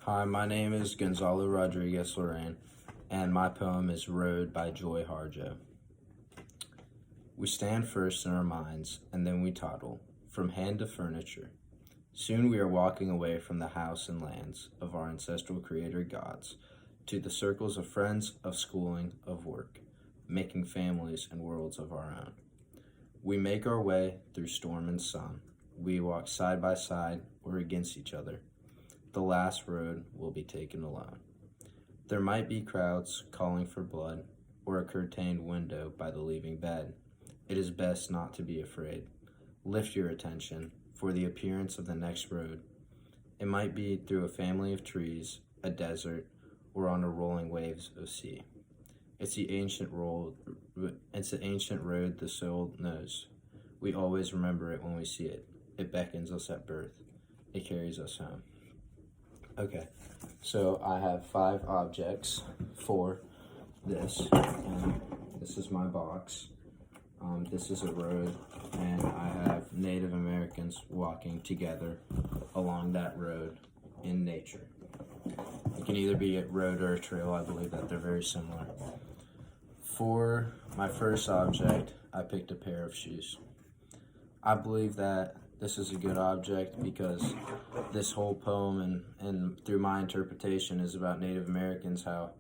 Hi, my name is Gonzalo Rodriguez Lorraine, and my poem is Road by Joy Harjo. We stand first in our minds, and then we toddle, from hand to furniture. Soon we are walking away from the house and lands of our ancestral creator gods, to the circles of friends, of schooling, of work, making families and worlds of our own. We make our way through storm and sun. We walk side by side or against each other. The last road will be taken alone. There might be crowds calling for blood, or a curtained window by the leaving bed. It is best not to be afraid. Lift your attention for the appearance of the next road. It might be through a family of trees, a desert, or on the rolling waves of sea. It's the ancient road the soul knows. We always remember it when we see it. It beckons us at birth. It carries us home. Okay, so I have 5 objects for this, and this is my box. This is a road, and I have Native Americans walking together along that road in nature. It can either be a road or a trail. I believe that they're very similar. For my first object, I picked a pair of shoes. I believe that this is a good object because this whole poem and through my interpretation is about Native Americans, how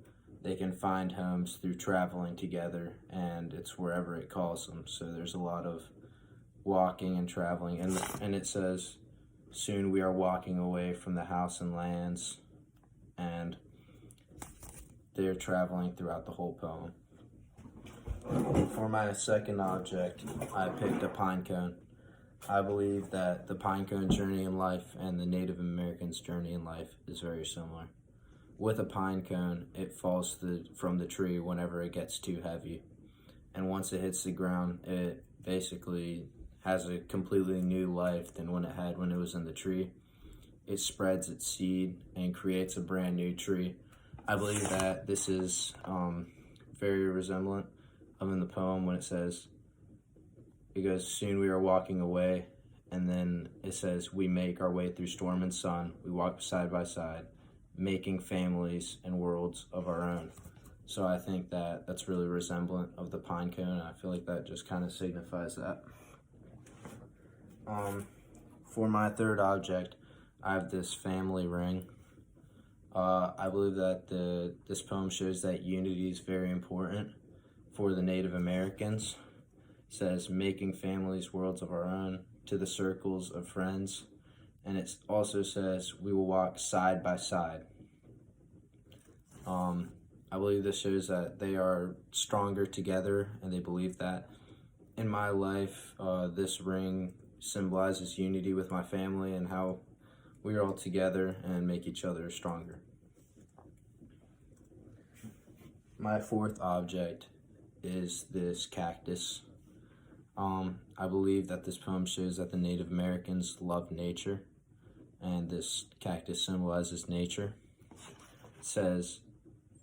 they can find homes through traveling together, and it's wherever it calls them. So there's a lot of walking and traveling, and it says, soon we are walking away from the house and lands, and they're traveling throughout the whole poem. For my second object, I picked a pine cone. I believe that the pine cone journey in life and the Native Americans' journey in life is very similar. With a pine cone, it falls from the tree whenever it gets too heavy. And once it hits the ground, it basically has a completely new life than when it was in the tree. It spreads its seed and creates a brand new tree. I believe that this is very resemblant of in the poem when it says, because soon we are walking away, and then it says, we make our way through storm and sun. We walk side by side, making families and worlds of our own. So I think that that's really resemblant of the pine cone. I feel like that just kind of signifies that. For my third object, I have this family ring. I believe that this poem shows that unity is very important for the Native Americans. Says, making families worlds of our own, to the circles of friends. And it also says, we will walk side by side. I believe this shows that they are stronger together, and they believe that. In my life, this ring symbolizes unity with my family and how we are all together and make each other stronger. My fourth object is this cactus. I believe that this poem shows that the Native Americans love nature, and this cactus symbolizes nature. It says,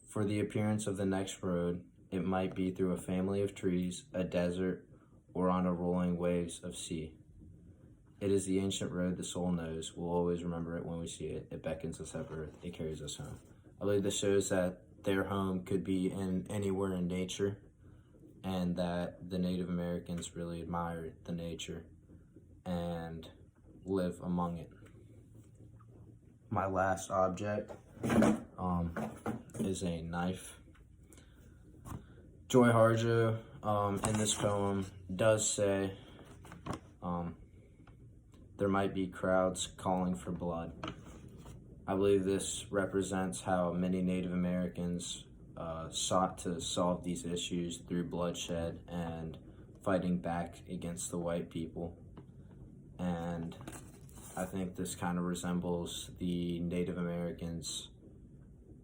for the appearance of the next road, it might be through a family of trees, a desert, or on a rolling waves of sea. It is the ancient road the soul knows. We'll always remember it when we see it. It beckons us at birth. It carries us home. I believe this shows that their home could be in anywhere in nature, and that the Native Americans really admired the nature and live among it. My last object is a knife. Joy Harjo in this poem does say there might be crowds calling for blood. I believe this represents how many Native Americans sought to solve these issues through bloodshed and fighting back against the white people. And I think this kind of resembles the Native Americans'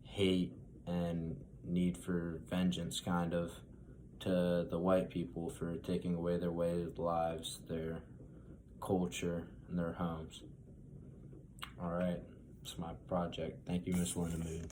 hate and need for vengeance kind of to the white people for taking away their way of lives, their culture, and their homes. All right, it's my project. Thank you, Miss Linda Mood.